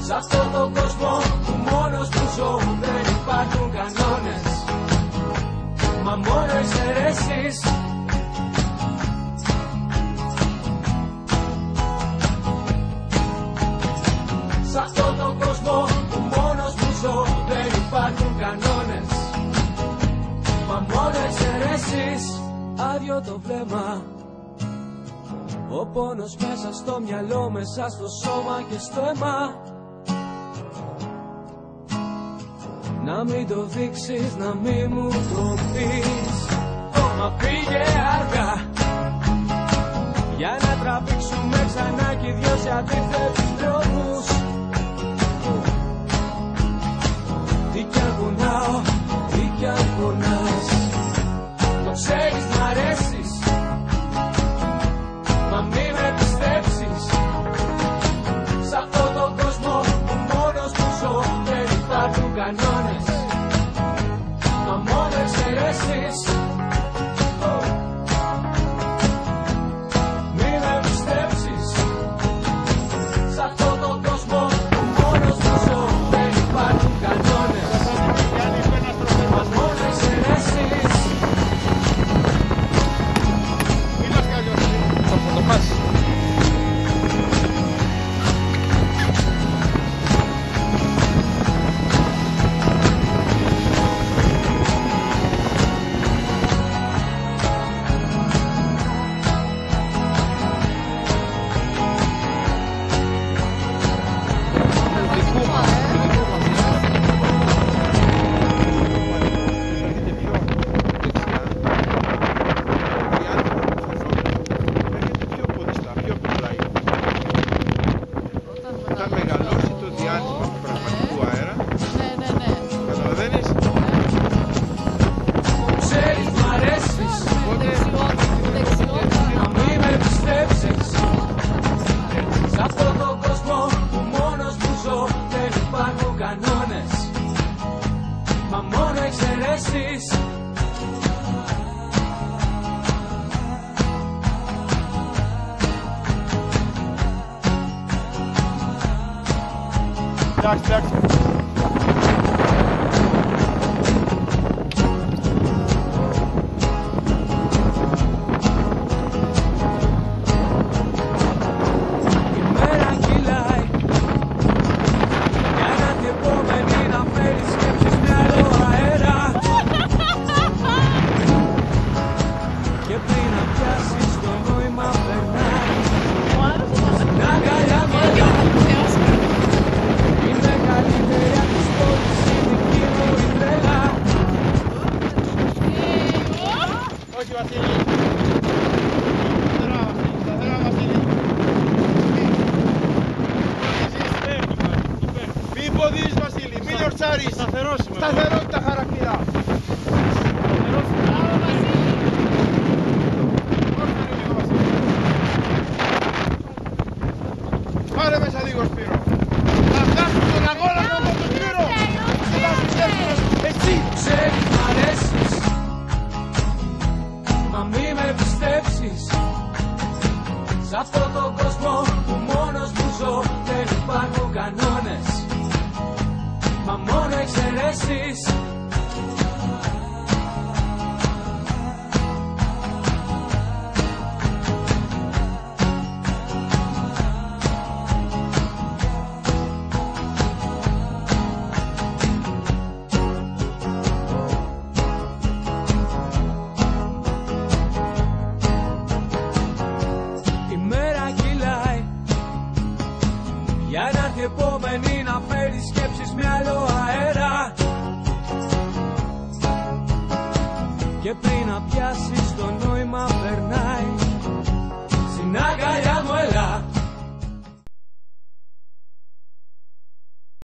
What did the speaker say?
Σ' αυτόν τον κόσμο που μόνος που ζω δεν υπάρχουν κανόνες, μα μόνο εξαιρέσεις. Σ' αυτόν τον κόσμο που μόνος που ζω δεν υπάρχουν κανόνες, μα μόνο εξαιρέσεις. Άδειο το βλέμμα, ο πόνος μέσα στο μυαλό, μέσα στο σώμα και στο αίμα. Να μην το δείξεις, να μην μου το πεις, μα πήγε αργά για να τραβήξουμε ξανά κι οι δυο σε αντίθετους δρόμους. Τι κι αν πονάω, τι κι αν πονάς, το ξέρεις μ' αρέσεις, μα μη με πιστέψεις. Σ' αυτόν τον κόσμο που μόνος που ζω δεν υπάρχουν κανόνες, μα μόνο εξαιρέσεις. Μη με πιστέψεις. Σ' αυτόν τον κόσμο που μόνος που ζω δεν υπάρχουν κανόνες, μα μόνο εξαιρέσεις. Μιλάς κι αλλιώς, θα το χάσεις. Όταν μεγαλώσει το διάστημα του πραγματικού αέρα, καταλαβαίνεις, Ξέρεις μ' αρέσεις, να μη με πιστέψεις. Σ' αυτόν τον κόσμο που μόνος που ζω δεν υπάρχουν κανόνες, μα μόνο εξαιρέσεις. εντάξει, εντάξει. Η μέρα κυλάει για να την επόμενη να φέρει σκέψεις μυαλό αέρα, και πριν να πιάσεις το νόημα περνάει στην αγκαλιά μαλλιά. Είναι καλύτερη απ' τις πόλεις, η δική μου η τρέλα. Όχι Βασίλη. Σταθερά Βασίλη, σταθερά Βασίλη. Μην ποδείς Βασίλη, μην λιορτσάρεις. Σταθερότητα χαρακτήρα. Πάρε μέσα λίγο Σπύρο. Θα φτάσουμε τον αγώνα με αυτό το Σπύρο. Θα πιστεύεις εσύ. Ξέρεις μ' αρέσεις, μα μη με πιστέψεις. Σ' αυτόν τον κόσμο που μόνος που ζω δεν υπάρχουν κανόνες, μα μόνο εξαιρέσεις. Η μέρα κυλάει για να έρθει επόμενη να φέρει σκέψεις μυαλό αέρα, και πριν να πιάσεις το νόημα περνάει στην αγκαλιά